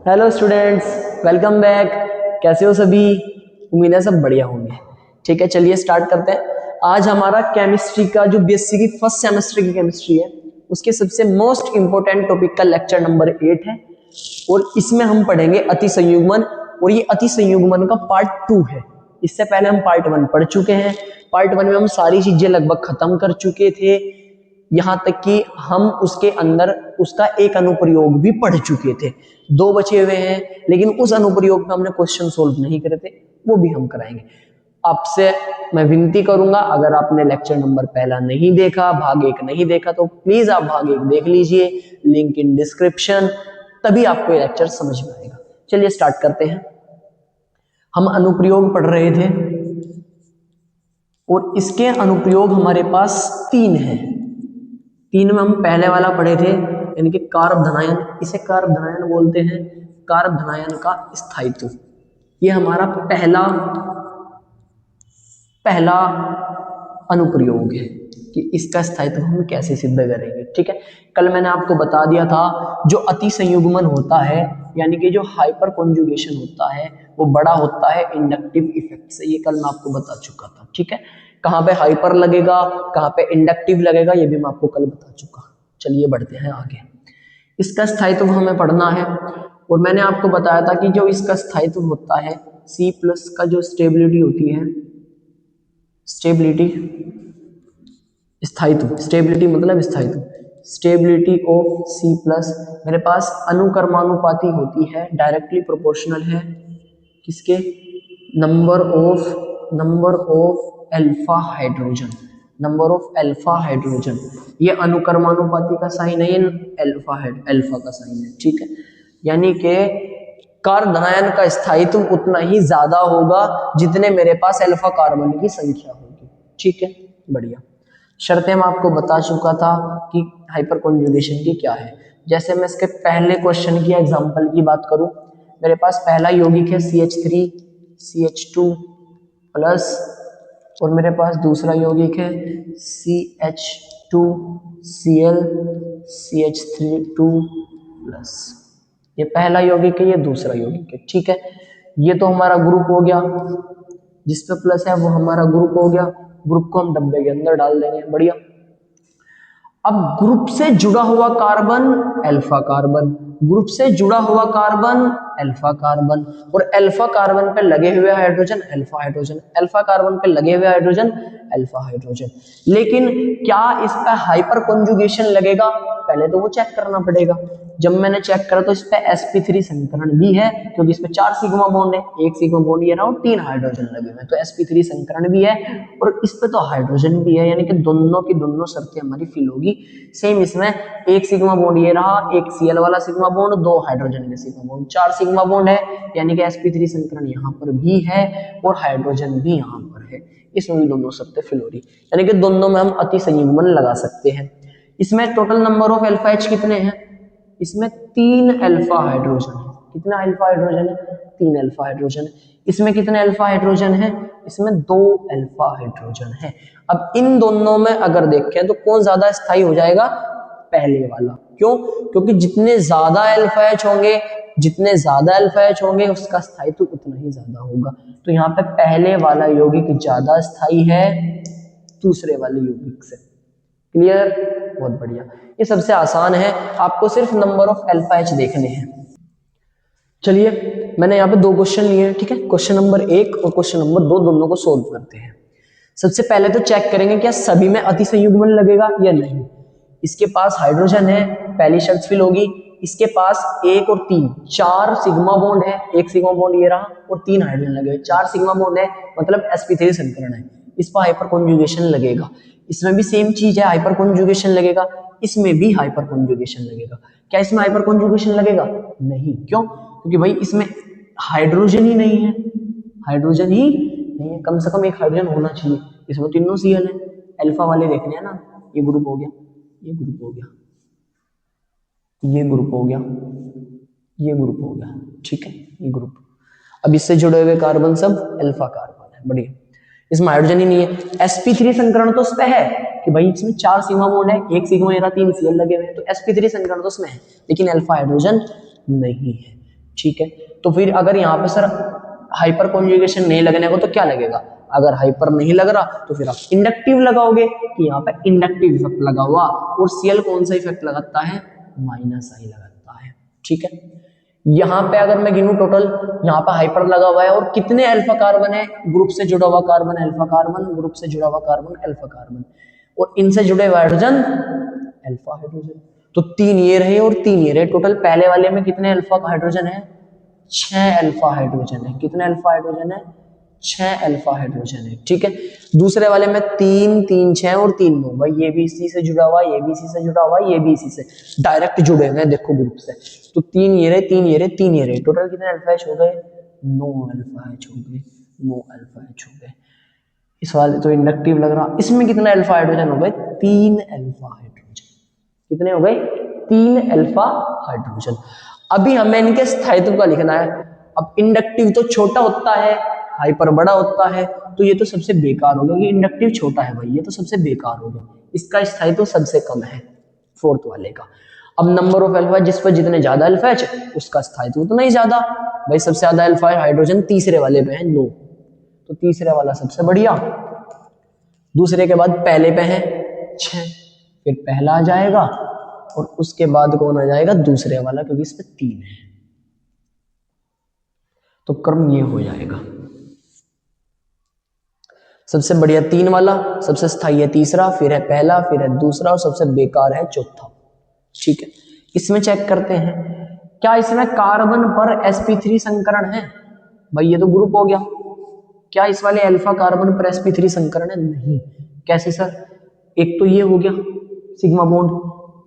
Hello students, welcome back. कैसे हो सभी? उम्मीद है सब बढ़िया होंगे। ठीक है, चलिए स्टार्ट करते हैं। आज हमारा केमिस्ट्री का जो बीएससी की फर्स्ट सेमेस्टर की केमिस्ट्री है उसके सबसे मोस्ट इंपोर्टेंट टॉपिक का लेक्चर नंबर 8 है और इसमें हम पढ़ेंगे अति संयुग्मन। और ये अति संयुग्मन का पार्ट 2 है। इससे पहले हम पार्ट 1 पढ़ चुके हैं। पार्ट 1 में हम सारी चीजें लगभग खत्म कर चुके थे, यहां तक कि हम उसके अंदर उसका एक अनुप्रयोग भी पढ़ चुके थे। 2 बचे हुए हैं, लेकिन उस अनुप्रयोग में हमने क्वेश्चन सोल्व नहीं करे थे, वो भी हम कराएंगे। आपसे मैं विनती करूंगा, अगर आपने लेक्चर नंबर पहला नहीं देखा, भाग 1 नहीं देखा, तो प्लीज आप भाग 1 देख लीजिए, लिंक इन डिस्क्रिप्शन, तभी आपको ये लेक्चर समझ में आएगा। चलिए स्टार्ट करते हैं। हम अनुप्रयोग पढ़ रहे थे और इसके अनुप्रयोग हमारे पास 3 हैं। 3 में हम पहले वाला पढ़े थे, यानी कि कारक धनायन। इसे कारक धनायन बोलते हैं, कारक धनायन का स्थायित्व। ये हमारा पहला अनुप्रयोग है कि इसका स्थायित्व हम कैसे सिद्ध करेंगे। ठीक है, कल मैंने आपको बता दिया था जो अति संयुग्मन होता है, यानी कि जो हाइपर कॉन्जुगेशन होता है, वो बड़ा होता है इंडक्टिव इफेक्ट से। ये कल मैं आपको बता चुका था। ठीक है, कहाँ पे हाइपर लगेगा, कहाँ पे इंडक्टिव लगेगा, ये भी मैं आपको कल बता चुका। चलिए बढ़ते हैं आगे। इसका स्थायित्व हमें पढ़ना है और मैंने आपको बताया था कि जो इसका स्थायित्व होता है, C+ का जो स्टेबिलिटी होती है, स्टेबिलिटी, स्थायित्व, स्टेबिलिटी मतलब स्थायित्व, स्टेबिलिटी ऑफ C+ मेरे पास अनुक्रमानुपाती होती है, डायरेक्टली प्रोपोर्शनल है किसके? Number of alpha hydrogen, number of alpha hydrogen. ये अनुक्रमानुपाती का साइन है, अल्फा का साइन है। ठीक है, यानी कि कारक धनायन का स्थायित्व उतना ही ज्यादा होगा जितने मेरे पास अल्फा कार्बन की संख्या होगी। ठीक है, बढ़िया। शर्तें मैं आपको बता चुका था कि हाइपर कॉन्जुगेशन की क्या है। जैसे मैं इसके पहले क्वेश्चन की एग्जांपल की बात करूं, मेरे पास पहला यौगिक है CH3 CH2 प्लस, और मेरे पास दूसरा यौगिक है CH2 Cl CH3 प्लस। ये पहला यौगिक है, ये दूसरा यौगिक है। ठीक है, ये तो हमारा ग्रुप हो गया, जिस पे प्लस है वो हमारा ग्रुप हो गया। ग्रुप को हम डब्बे के अंदर डाल देंगे। बढ़िया। अब ग्रुप से जुड़ा हुआ कार्बन अल्फा कार्बन, ग्रुप से जुड़ा हुआ कार्बन अल्फा कार्बन, और अल्फा कार्बन पे लगे हुए hydrogen alpha hydrogen, alpha carbon पे लगे हुए हाइड्रोजन अल्फा हाइड्रोजन। लेकिन क्या इस पे हाइपर कॉन्जुगेशन लगेगा? पहले तो वो चेक करना पड़ेगा। जब मैंने चेक करा तो इस पे sp3 संकरण भी है, क्योंकि इस पे 4 सिग्मा बॉन्ड है, एक सिग्मा बॉन्ड ये रहा और 3 हाइड्रोजन लगे हुए हैं, तो sp3 संकरण भी है और इस पे तो हाइड्रोजन भी है, यानी कि दोनों की दोनों शर्तें हमारी फिल होगी। सेम इसमें एक सिग्मा बॉन्ड ये रहा, एक Cl वाला सिग्मा बॉन्ड, 2 हाइड्रोजन के सिग्मा बॉन्ड, 4 सिग्मा बॉन्ड है, यानी कि sp3 संकरण यहाँ पर भी है और हाइड्रोजन भी यहाँ पर है। इसमें भी दोनों शर्तें फिल हो रही, यानी कि दोनों में हम अति संयुग्मन लगा सकते हैं। इसमें total number of alpha H कितने हैं? इसमें 3 अल्फा हाइड्रोजन है। कितना अल्फा हाइड्रोजन है? 3 अल्फा हाइड्रोजन है। इसमें कितने अल्फा हाइड्रोजन है? इसमें 2 अल्फा हाइड्रोजन है। अब इन दोनों में अगर देखें तो कौन ज्यादा स्थायी हो जाएगा? पहले वाला। क्यों? क्योंकि जितने ज्यादा अल्फा H होंगे, जितने ज्यादा अल्फा H होंगे उसका स्थायित्व उतना ही ज्यादा होगा। तो यहाँ पे पहले वाला यौगिक ज्यादा स्थायी है दूसरे वाले यौगिक से। क्लियर? बहुत बढ़िया। ये सबसे आसान है, आपको सिर्फ नंबर ऑफ अल्फा H देखने हैं। चलिए, मैंने यहाँ पे 2 क्वेश्चन लिए हैं। ठीक है, क्वेश्चन नंबर 1 और क्वेश्चन नंबर 2 दोनों को सोल्व करते हैं। सबसे पहले तो चेक करेंगे क्या सभी में अति संयुग्मन लगेगा या नहीं। इसके पास हाइड्रोजन है, पहली शर्त फिल होगी। इसके पास 1 और 3 4 सिग्मा बॉन्ड है, एक सिग्मा बॉन्ड ये रहा और 3 हाइड्रोजन लगे हुए, 4 सिग्मा बॉन्ड है, मतलब sp3 संकरण है। इस पर हाइपर कॉन्जुगेशन लगेगा। इसमें भी सेम चीज है, हाइपर कॉन्जुगेशन लगेगा। इसमें भी हाइपर कॉन्जुगेशन लगेगा। क्या इसमें हाइपर कॉन्जुगेशन लगेगा? नहीं। क्यों? क्योंकि भाई इसमें हाइड्रोजन ही नहीं है, हाइड्रोजन ही नहीं है, कम से कम एक हाइड्रोजन होना चाहिए। इसमें तीनों Cl है, अल्फा वाले देखने हैं ना। ये ग्रुप हो गया, ये ग्रुप हो गया, ये ग्रुप हो गया, ये ग्रुप हो गया। ठीक है, ये ग्रुप। अब इससे जुड़े हुए कार्बन सब अल्फा कार्बन है। बढ़िया। इसमें हाइड्रोजन ही नहीं है। sp3 संकरण तो उस पे है कि भाई इसमें 4 सिग्मा बॉन्ड है, एक सिग्मा ये रहा, 3 Cl लगे हुए हैं, तो sp3 संकरण तो उसमें है, लेकिन अल्फा हाइड्रोजन नहीं है। ठीक है। तो फिर अगर यहाँ पे सर हाइपर कॉन्जुगेशन नहीं लगने को तो क्या लगेगा, अगर हाइपर नहीं लग रहा तो फिर आप इंडक्टिव लगाओगे कि यहाँ पे इंडक्टिव इफेक्ट लगा हुआ, और Cl कौन सा इफेक्ट लगाता है, माइनस आई लगाता है, ठीक है। यहाँ पे अगर मैं गिनूं टोटल, यहाँ पे हाइपर लगा हुआ है और कितने अल्फा कार्बन है, ग्रुप से जुड़ा हुआ कार्बन अल्फा कार्बन, ग्रुप से जुड़ा हुआ कार्बन अल्फा कार्बन, और इनसे जुड़े हुए हाइड्रोजन अल्फा हाइड्रोजन। तो 3 ये रहे और 3 ये रहे, टोटल पहले वाले में कितने अल्फा हाइड्रोजन है, 6 अल्फा हाइड्रोजन है। कितने अल्फा हाइड्रोजन है, 6 अल्फा हाइड्रोजन है, ठीक है। दूसरे वाले में 3 3 6 और 3 9, भाई ये भी इसी से जुड़ा हुआ, ये भी इसी से जुड़ा हुआ, ये भी इसी से डायरेक्ट जुड़े हुए हैं, देखो ग्रुप से। तो 3 ये रहे, 3 ये रहे, 3 ये रहे, टोटल कितने अल्फा एच हो गए, 9 अल्फा एच हो गए, 9 अल्फा एच हो गए। इस वाले तो इंडक्टिव लग रहा, इसमें कितने अल्फा हाइड्रोजन हो गए, 3 अल्फा हाइड्रोजन। कितने हो गए, 3 अल्फा हाइड्रोजन। अभी हमें इनके स्थायित्व का लिखना है। अब इंडक्टिव तो छोटा होता है, हाइपर बड़ा होता है, तो ये तो सबसे बेकार हो गया कि इंडक्टिव छोटा है भाई, ये तो सबसे बेकार हो गया, इसका स्थायित्व सबसे कम है फोर्थ वाले का। अब नंबर ऑफ अल्फा, जिस पर जितने ज्यादा अल्फा एच उसका स्थायित्व उतना ही ज्यादा, भाई सबसे ज्यादा अल्फा हाइड्रोजन तीसरे वाले पे है 9, तो तीसरे वाला सबसे बढ़िया, दूसरे के बाद पहले पे है 6, फिर पहला आ जाएगा और उसके बाद कौन आ जाएगा, दूसरे वाला, क्योंकि इस पे 3 है, तो क्रम ये हो जाएगा। सबसे बढ़िया 3 वाला, सबसे स्थायी है तीसरा, फिर है पहला, फिर है दूसरा और सबसे बेकार है चौथा, ठीक है। इसमें चेक करते हैं, क्या इसमें कार्बन पर sp3 संकरण है, भाई ये तो ग्रुप हो गया। क्या इस वाले अल्फा कार्बन पर sp3 संकरण है, नहीं। कैसे सर, एक तो ये हो गया सिग्मा बॉन्ड,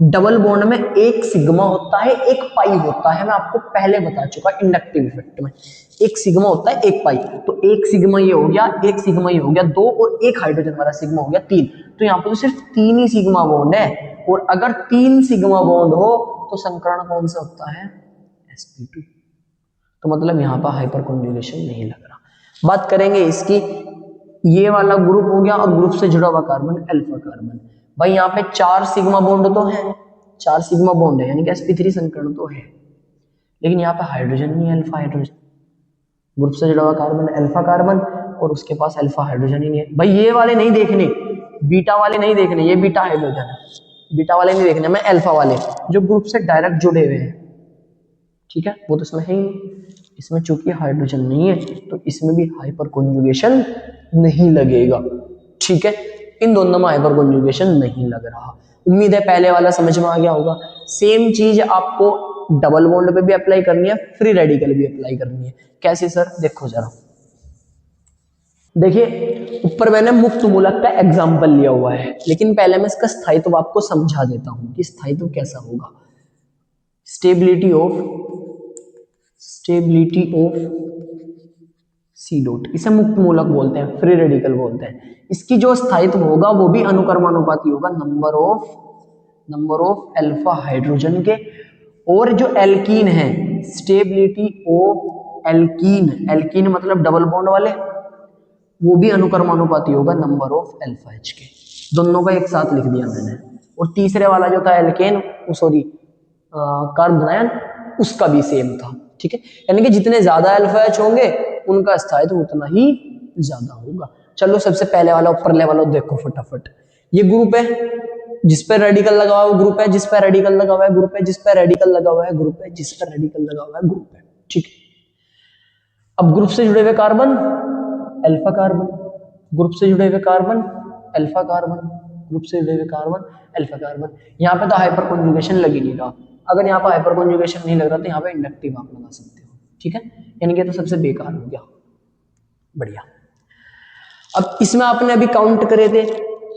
डबल बॉन्ड में एक सिग्मा होता है एक पाई होता है, मैं आपको पहले बता चुका इंडक्टिव इफेक्ट में, एक सिग्मा होता है एक पाई, तो एक सिग्मा ये हो गया, एक सिग्मा ये हो गया 2, और एक हाइड्रोजन वाला सिग्मा हो गया 3, तो यहाँ पे तो सिर्फ 3 ही सिग्मा बॉन्ड है, और अगर 3 सिग्मा बॉन्ड हो तो संकरण कौन सा होता है, sp2, तो मतलब यहाँ पर हाइपर कॉन्जुगेशन नहीं लग रहा। बात करेंगे इसकी, ये वाला ग्रुप हो गया और ग्रुप से जुड़ा हुआ कार्बन अल्फा कार्बन, भाई यहाँ पे 4 सिग्मा बॉन्ड तो है, 4 सिग्मा बॉन्ड है, यानी कि sp3 संकरण तो है, लेकिन यहाँ पे हाइड्रोजन नहीं है, अल्फा हाइड्रोजन, ग्रुप से जुड़ा हुआ कार्बन अल्फा कार्बन और उसके पास अल्फा हाइड्रोजन ही नहीं है। भाई ये वाले नहीं देखने, बीटा वाले नहीं देखने, ये बीटा हाइड्रोजन है, बीटा वाले नहीं देखने, मैं अल्फा वाले जो ग्रुप से डायरेक्ट जुड़े हुए हैं, ठीक है, वो तो इसमें है ही नहीं। इसमें चूंकि हाइड्रोजन नहीं है तो इसमें भी हाइपर कॉन्जुगेशन नहीं लगेगा, ठीक है, इन दोनों में हाइपर कॉन्जुगेशन नहीं लग रहा। उम्मीद है पहले वाला समझ में आ गया होगा। सेम चीज आपको डबल बॉन्ड पे भी अप्लाई करनी है, फ्री रेडिकल भी अप्लाई करनी है। कैसे सर, देखो जरा, देखिए ऊपर मैंने मुक्त मूलक का एग्जाम्पल लिया हुआ है, लेकिन पहले मैं इसका स्थायित्व आपको समझा देता हूं कि स्थायित्व कैसा होगा। स्टेबिलिटी ऑफ सी डॉट, इसे मुक्त मूलक बोलते हैं, फ्री रेडिकल बोलते हैं। इसकी जो स्थायित्व होगा वो भी अनुक्रमानुपाती होगा नंबर ऑफ अल्फा हाइड्रोजन के, और जो एल्कीन है, स्टेबिलिटी ऑफ एल्कीन मतलब डबल बॉन्ड वाले, वो भी अनुक्रमानुपाती होगा नंबर ऑफ अल्फा एच के। दोनों का एक साथ लिख दिया मैंने। और तीसरे वाला जो था एल्केन, सॉरी कार्बोनायन, उसका भी सेम था, ठीक है। यानी कि जितने ज्यादा अल्फा एच होंगे उनका स्थायित्व उतना ही ज्यादा होगा। चलो सबसे पहले वाला ऊपर लेवल देखो फटाफट, ये ग्रुप है जिस पर रेडिकल लगा हुआ है, ग्रुप है जिस पर रेडिकल लगा हुआ है, ग्रुप है जिस पर रेडिकल लगा हुआ है, ग्रुप है जिस पर रेडिकल लगा हुआ है, ग्रुप है, ठीक है। अब ग्रुप से जुड़े हुए कार्बन अल्फा कार्बन, ग्रुप से जुड़े हुए कार्बन अल्फा कार्बन, ग्रुप से जुड़े हुए कार्बन अल्फा कार्बन। यहाँ पे तो हाइपर कॉन्जुगेशन लग ही नहीं रहा। अगर यहाँ पे हाइपर कॉन्जुगेशन नहीं लग रहा तो यहाँ पे इंडक्टिव आप लगा सकते हो, ठीक है। यानी कि तो सबसे बेकार हो गया, बढ़िया। अब इसमें आपने अभी काउंट करे थे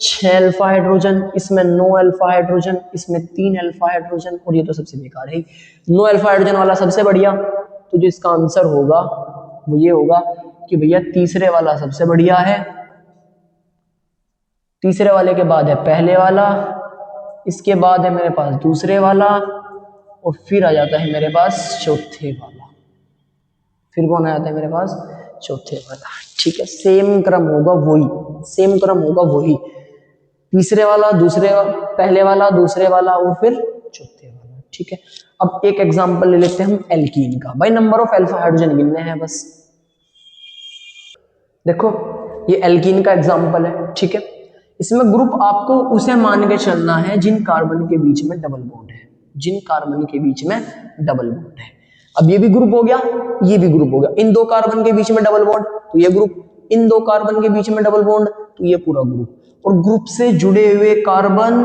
6 अल्फा हाइड्रोजन, इसमें 9 अल्फा हाइड्रोजन, इसमें 3 अल्फा हाइड्रोजन, और ये तो सबसे बेकार है। 9 अल्फा हाइड्रोजन वाला सबसे बढ़िया, तो जो इसका आंसर होगा वो ये होगा कि भैया तीसरे वाला सबसे बढ़िया है, तीसरे वाले के बाद है पहले वाला, इसके बाद है मेरे पास दूसरे वाला, और फिर आ जाता है मेरे पास चौथे वाला, फिर कौन आ जाता है मेरे पास, चौथे वाला, ठीक है। सेम क्रम होगा वही, सेम क्रम होगा वही, तीसरे वाला, दूसरे, पहले वाला, दूसरे वाला और फिर चौथे वाला, ठीक है। अब एक एग्जांपल ले लेते हैं हम एल्कीन का। भाई नंबर ऑफ अल्फा हाइड्रोजन गिनने हैं बस। देखो ये एल्कीन का एग्जांपल है, ठीक है। इसमें ग्रुप आपको उसे मान के चलना है जिन कार्बन के बीच में डबल बॉन्ड है, जिन कार्बन के बीच में डबल बॉन्ड है। अब ये भी ग्रुप हो गया, ये भी ग्रुप हो गया। इन दो कार्बन के बीच में डबल बॉन्ड तो ये ग्रुप, इन दो कार्बन के बीच में डबल बॉन्ड तो ये पूरा ग्रुप। और ग्रुप से जुड़े हुए कार्बन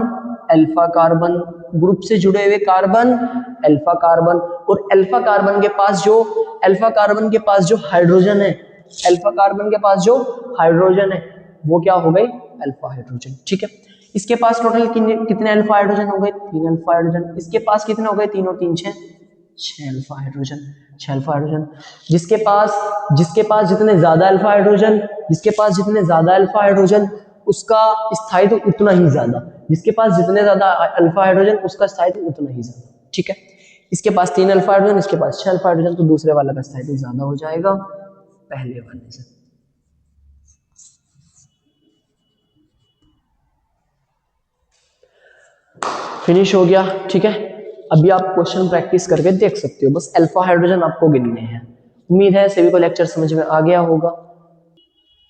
अल्फा कार्बन, ग्रुप से जुड़े हुए कार्बन अल्फा कार्बन, और अल्फा कार्बन के पास जो हाइड्रोजन है, अल्फा कार्बन के पास जो हाइड्रोजन है वो क्या हो गई, अल्फा हाइड्रोजन, ठीक है। इसके पास टोटल कितने अल्फा हाइड्रोजन हो गए, 3 अल्फा हाइड्रोजन। इसके पास कितने हो गए, 3 और 3 6, 6 अल्फा हाइड्रोजन, 6 अल्फा हाइड्रोजन। जिसके पास जितने ज्यादा अल्फा हाइड्रोजन उसका स्थायित्व उतना ही ज्यादा, जिसके पास जितने ज्यादा अल्फा हाइड्रोजन उसका स्थायित्व उतना ही ज्यादा, ठीक है। इसके पास 3 अल्फा हाइड्रोजन, इसके पास 6 अल्फा हाइड्रोजन, तो दूसरे वाला का स्थायित्व ज्यादा हो जाएगा पहले वाले से। फिनिश हो गया, ठीक है। अभी आप क्वेश्चन प्रैक्टिस करके देख सकते हो, बस अल्फा हाइड्रोजन आपको गिनने हैं। उम्मीद है सभी को लेक्चर समझ में आ गया होगा।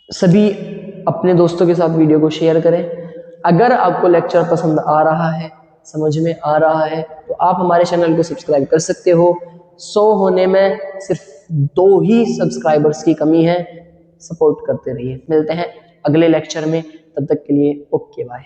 सभी अपने दोस्तों के साथ वीडियो को शेयर करें। अगर आपको लेक्चर पसंद आ रहा है, समझ में आ रहा है, तो आप हमारे चैनल को सब्सक्राइब कर सकते हो। 100 होने में सिर्फ 2 ही सब्सक्राइबर्स की कमी है। सपोर्ट करते रहिए। मिलते हैं अगले लेक्चर में, तब तक के लिए ओके बाय।